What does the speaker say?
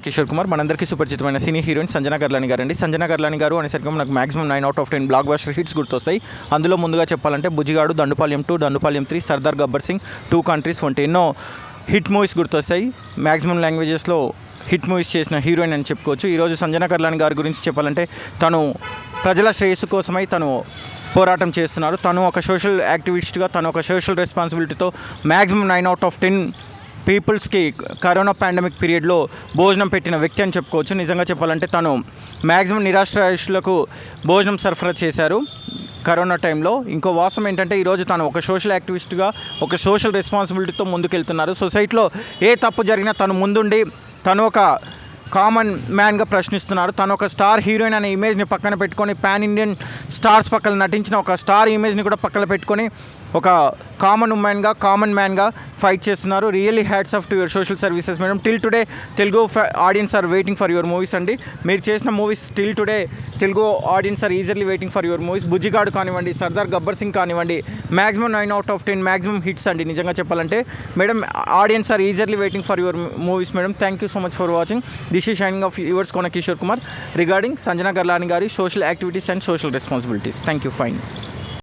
కిషోర్ కుమార్ మనందరికీ సుపరిచితమైన సినీ హీరోయిన్ సంజనా గర్లాని గారు అండి. సంజనా గర్లాని గారు అనేసరికి నాకు మాక్సిమం 9/10 బ్లాక్ బస్టర్ హిట్స్ గుర్తొస్తాయి. అందులో ముందుగా చెప్పాలంటే బుజ్జిగాడు, దండుపాలెం 2, దండుపాలెం 3, సర్దార్ గబ్బర్ సింగ్, 2 కంట్రీస్ వంటి ఎన్నో హిట్ మూవీస్ గుర్తొస్తాయి. మ్యాక్సిమం లాంగ్వేజెస్లో హిట్ మూవీస్ చేసిన హీరోయిన్ అని చెప్పుకోవచ్చు. ఈరోజు సంజనా గర్లాని గారి గురించి చెప్పాలంటే తను ప్రజల శ్రేయస్సు కోసమై తను పోరాటం చేస్తున్నారు. తను ఒక సోషల్ యాక్టివిస్ట్గా, తను ఒక సోషల్ రెస్పాన్సిబిలిటీతో మ్యాక్సిమం 9/10 పీపుల్స్కి కరోనా పాండమిక్ పీరియడ్లో భోజనం పెట్టిన వ్యక్తి అని చెప్పుకోవచ్చు. నిజంగా చెప్పాలంటే తను మ్యాక్సిమం నిరాశ్రయులకు భోజనం సరఫరా చేశారు కరోనా టైంలో. ఇంకో వాస్తవం ఏంటంటే ఈరోజు తను ఒక సోషల్ యాక్టివిస్ట్గా, ఒక సోషల్ రెస్పాన్సిబిలిటీతో ముందుకెళ్తున్నారు. సొసైటీలో ఏ తప్పు జరిగినా తను ముందుండి తను ఒక కామన్ మ్యాన్గా ప్రశ్నిస్తున్నారు. తను ఒక స్టార్ హీరోయిన్ అనే ఇమేజ్ని పక్కన పెట్టుకొని పాన్ ఇండియన్ స్టార్స్ పక్కన నటించిన ఒక స్టార్ ఇమేజ్ని కూడా పక్కన పెట్టుకొని ఒక కామన్ ఉమెన్గా, కామన్ మ్యాన్గా ఫైట్ చేస్తున్నారు. Really hats off to your social services madam. Till today Telugu audience are waiting for your movies అండి. మీరు చేసిన movies till today Telugu audience are eagerly waiting for your movies. Bujjigadu కానివ్వండి, సర్దార్ గబ్బర్ సింగ్ కానివ్వండి, మ్యాక్సిమం 9/10 మ్యాక్సిమం హిట్స్ అండి. నిజంగా చెప్పాలంటే madam audience are eagerly waiting for your movies madam. Thank you so much for watching. This is signing off yours Kona Kishore Kumar regarding Sanjana Galrani గారి social activities and social responsibilities. Thank you. Fine.